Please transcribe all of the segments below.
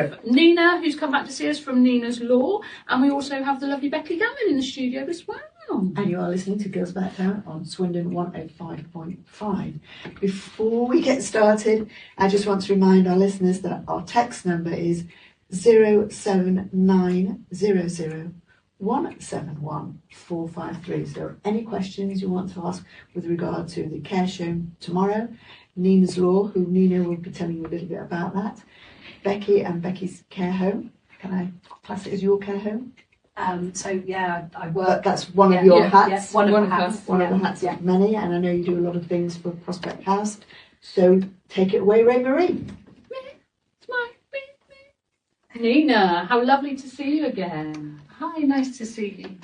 have Nina, who's come back to see us from Nina's Law, and we also have the lovely Becky Gammon in the studio as well. And you are listening to Girls Back Down on Swindon 105.5. Before we get started, I just want to remind our listeners that our text number is 07900 171 453. So any questions you want to ask with regard to the care show tomorrow, Nina's Law, who Nina will be telling you a little bit about that, Becky and Becky's care home. Can I class it as your care home? So yeah, I work. That's one of your hats. Yes, one of the hats. One of the hats of many, and I know you do a lot of things for Prospect House. So take it away, Ray Marie. It's my Nina, how lovely to see you again. Hi, nice to see you.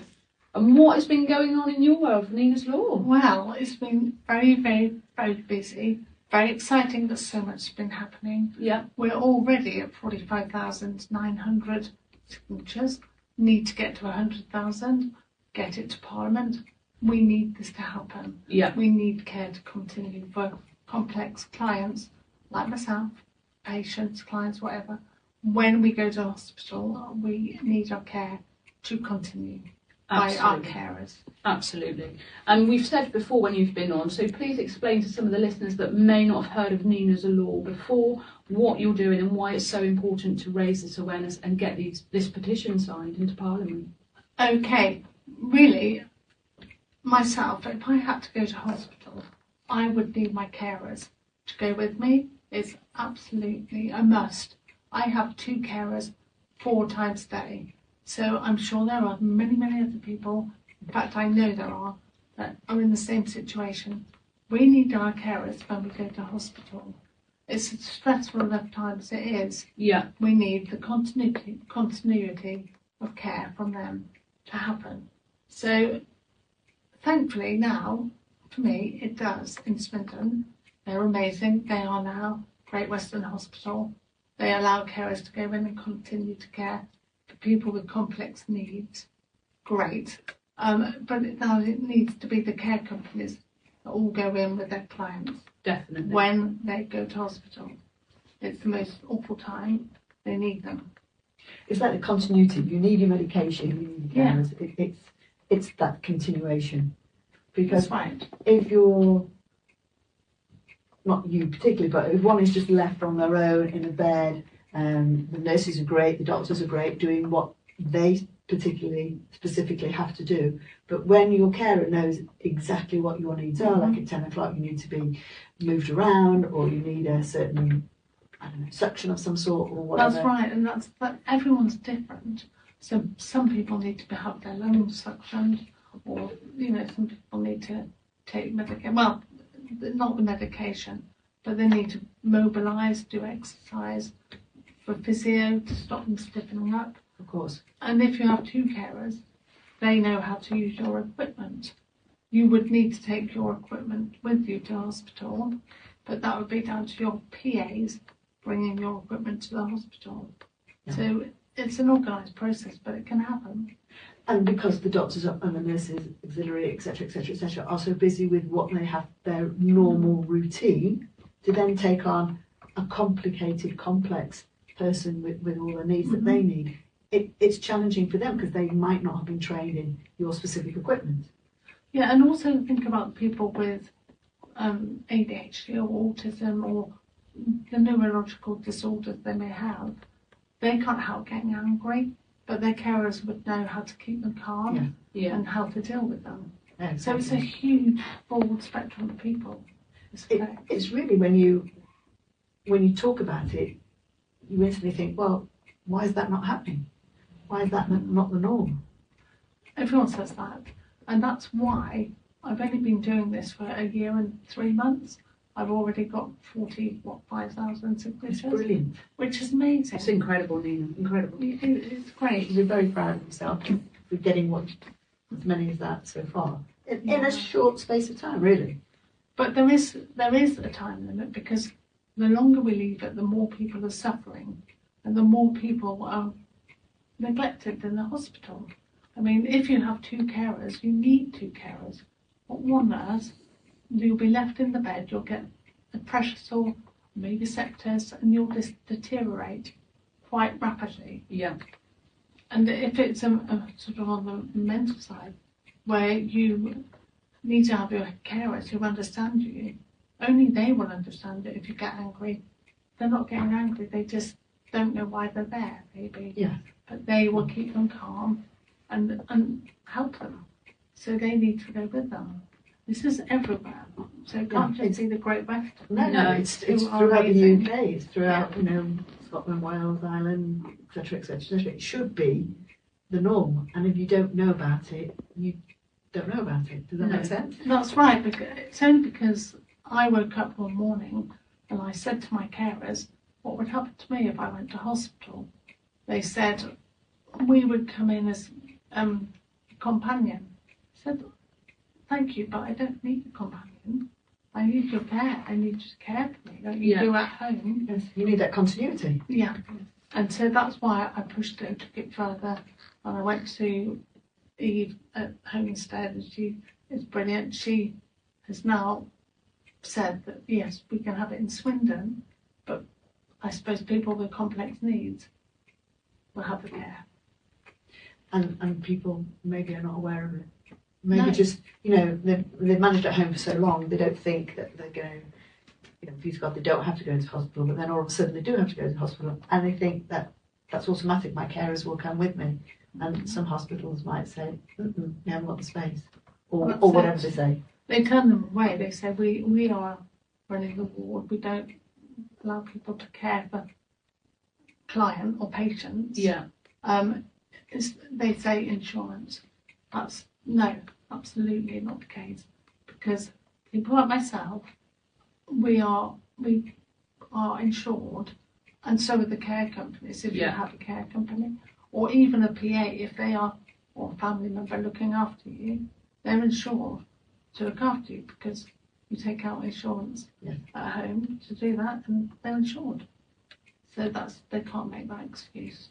And what has been going on in your world for Nina's Law? Well, it's been very, very, very busy. Very exciting that so much has been happening. Yeah. We're already at 45,900 signatures. Need to get to 100,000, get it to Parliament. We need this to happen. Yeah. We need care to continue for complex clients like myself, patients, clients, whatever. When we go to hospital, we need our care to continue by our carers. Absolutely. And we've said before when you've been on, so please explain to some of the listeners that may not have heard of Nina's Law before what you're doing and why it's so important to raise this awareness and get this petition signed into Parliament. Okay, really, myself, if I had to go to hospital, I would need my carers to go with me. It's absolutely a must. I have 2 carers 4 times a day. So I'm sure there are many, many other people, in fact I know there are, that are in the same situation. We need our carers when we go to hospital. It's a stressful enough time as it is. Yeah. We need the continuity of care from them to happen. So thankfully now, for me, it does in Swindon. They're amazing. They are now Great Western Hospital. They allow carers to go in and continue to care for people with complex needs. Great. But now it needs to be the care companies that all go in with their clients. Definitely. When they go to hospital. It's the most awful time. They need them. It's like the continuity. You need your medication, you need your carers. It's that continuation. Because That's right. if you're, not you particularly, but if one is just left on their own in a bed, the nurses are great, the doctors are great, doing what they specifically have to do. But when your carer knows exactly what your needs are, like at 10 o'clock you need to be moved around, or you need a certain, suction of some sort or whatever. That's right, and but everyone's different. So some people need to have their lungs suctioned, or some people need to take medication. Well, not the medication, but they need to mobilise, do exercise for physio to stop them stiffening up. Of course. And if you have 2 carers, they know how to use your equipment. You would need to take your equipment with you to hospital, but that would be down to your PAs bringing your equipment to the hospital. Yeah. So it's an organised process, but it can happen. And because the doctors and the nurses, auxiliary, etc., are so busy with what they have, their normal routine, to then take on a complicated, complex person with all the needs that they need. It's challenging for them because they might not have been trained in your specific equipment. Yeah, and also think about people with ADHD or autism or the neurological disorders they may have. They can't help getting angry, but their carers would know how to keep them calm and how to deal with them. Yeah, exactly. So it's a huge, broad spectrum of people. It's really, when you talk about it, you instantly think, well, why is that not happening? Why is that not the norm? Everyone says that. And that's why I've only been doing this for a year and 3 months. I've already got 5,000 signatures. It's brilliant. Which is amazing. It's incredible, Nina. Incredible. It's great. We're very proud of himself for getting as many as that so far. In a short space of time, really. But there is a time limit, because the longer we leave it, the more people are suffering and the more people are neglected in the hospital. I mean, if you have 2 carers, you need 2 carers. But 1 nurse, you'll be left in the bed, you'll get a pressure sore, maybe sepsis, and you'll just deteriorate. quite rapidly. Yeah. And if it's a sort of on the mental side, where you need to have your carers who understand you, only they will understand it if you get angry. They're not getting angry, they just don't know why they're there, maybe. Yeah. But they will keep them calm and help them. So they need to go with them. This is everywhere. So it can't just be the Great Western. No, it's throughout the UK, it's throughout, Scotland, Wales, Ireland, etc., etc., etc. It should be the norm. And if you don't know about it, you don't know about it. Does that make sense? That's right. Because it's only because I woke up one morning and I said to my carers, what would happen to me if I went to hospital? They said, we would come in as companion. I said, thank you, but I don't need a companion. I need your care. I need you to care for me, like you do at home. Yes, you need that continuity. Yeah. And so that's why I pushed it, took it further. And I went to Eve at Homestead, and she is brilliant. She has now said that, yes, we can have it in Swindon, but I suppose people with complex needs will have the care. And people maybe are not aware of it. Maybe No. just, they've managed at home for so long, they don't think that they're going, please God, they don't have to go into hospital, but then all of a sudden they do have to go to hospital, and they think that that's automatic, my carers will come with me. And some hospitals might say, we haven't got the space, or whatever they say. They turn them away. They say, we are running the ward. We don't allow people to care for client or patients. Yeah. They say insurance. That's no, absolutely not the case. Because people like myself, we are insured, and so are the care companies if you have a care company, or even a PA if they are, or a family member looking after you, they're insured to look after you because you take out insurance at home to do that, and they're insured. So they can't make that excuse.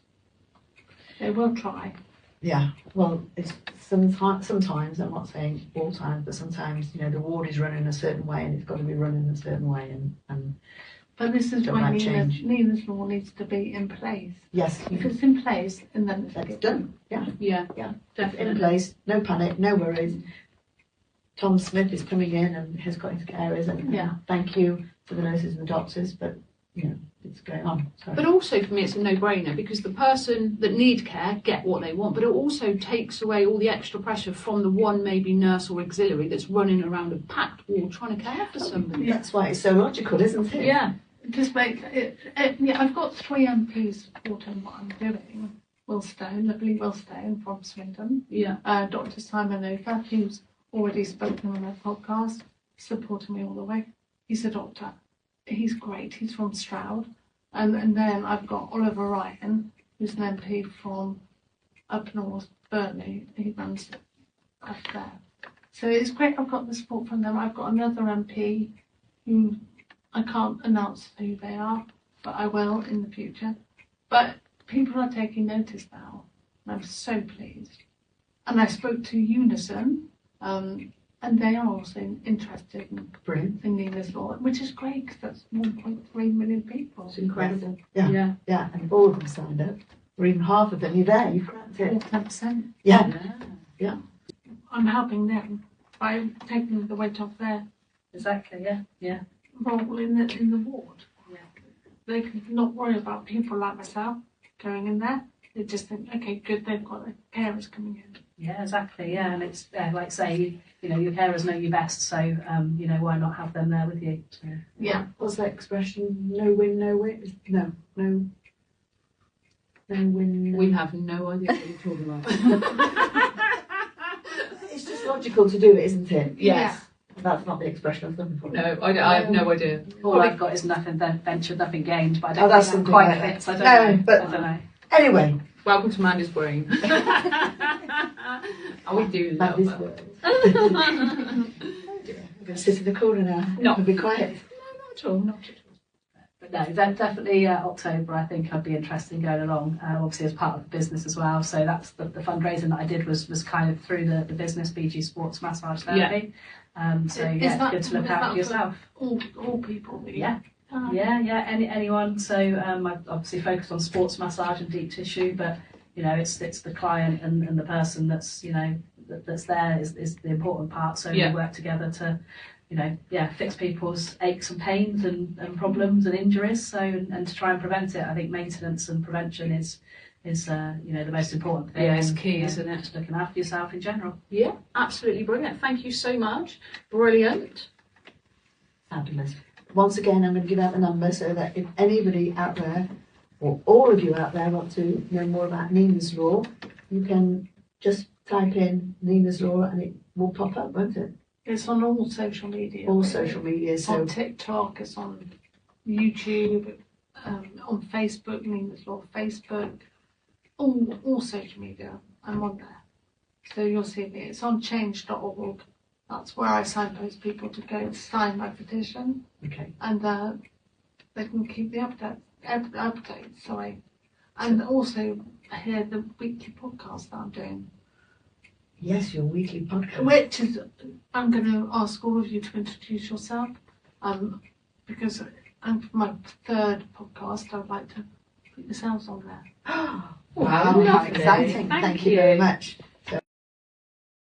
They will try. Yeah, well, it's sometimes, I'm not saying all times, but sometimes, the ward is run in a certain way and it's got to be run in a certain way. And But this is That where might change. Nina's law needs to be in place. yes, If it's in place, and then it's that's done. Yeah, Yeah. Yeah. Definitely. in place, no panic, no worries. Tom Smith is coming in and has got his carers, and thank you to the nurses and the doctors, but, it's going on. So. But also for me, it's a no-brainer because the person that need care get what they want, but it also takes away all the extra pressure from the one maybe nurse or auxiliary that's running around a packed ward trying to care for somebody. That's why it's so logical, isn't it? Yeah. just make I've got 3 MPs supporting what I'm doing. Will Stone, lovely Will Stone from Swindon. Yeah. Dr. Simon Over, who's already spoken on their podcast, supporting me all the way. He's a doctor. He's great. He's from Stroud. And then I've got Oliver Ryan, who's an MP from up north, Burnley. He runs up there. So it's great I've got the support from them. I've got another MP who I can't announce who they are, but I will in the future. But people are taking notice now, and I'm so pleased. And I spoke to Unison, and they are also interested Brilliant. in Nina's law, which is great because that's 1.3 million people. It's incredible. Yeah. Yeah, and if all of them signed up, or even half of them, you're there, you've cracked Or it. 10%. Yeah. I'm helping them by taking the weight off their Exactly, yeah. role in the ward. Yeah. They can not worry about people like myself going in there. They just think, okay, good, they've got the carers coming in. Yeah, exactly, yeah. And it's, like say, your carers know you best, so, why not have them there with you? So. Yeah. What's that expression? No win, no win? No win, no. We have no idea what you're talking about. It's just logical to do it, isn't it? Yes. That's not the expression I was looking for. No, I have no idea. All I've got is nothing ventured, nothing gained, but I Oh, don't that's think something that quite like that. fits. I No, don't know. but- I don't know. Anyway, Welcome to Mandy's brain. Oh, we do that love is that. word. I'm going to sit in the corner now. No. And be quiet. Not at all, not at all. But no, definitely October. I think I'd be interested in going along. Obviously, as part of the business as well. So that's the fundraising that I did was kind of through the business BG Sports Massage Therapy. So Is yeah, that- it's good to look is out that for yourself. All people, really. Yeah, Yeah. Anyone. So I obviously focused on sports massage and deep tissue, but it's the client and the person that's that's there is the important part. So we work together to fix people's aches and pains and problems and injuries. So and to try and prevent it. I think maintenance and prevention is the most important thing. Yeah, it's key, isn't it? Just looking after yourself in general. Yeah, absolutely brilliant. Thank you so much. Brilliant. Fabulous. Once again, I'm going to give out the number so that if anybody out there, or all of you out there, want to know more about Nina's Law, you can just type in Nina's Law and it will pop up, won't it? It's on all social media. All really. social media. It's So on TikTok, it's on YouTube, on Facebook, Nina's Law Facebook, all social media. I'm on there. So you'll see me. It's on change.org. That's where I signpost people to go to sign my petition, okay. and they can keep the updates. Sorry, and also hear the weekly podcast that I'm doing, Yes, your weekly podcast. which is I'm going to ask all of you to introduce yourself, because for my third podcast, I'd like to put yourselves on there. Wow, how lovely. exciting. Thank Thank you very you. much.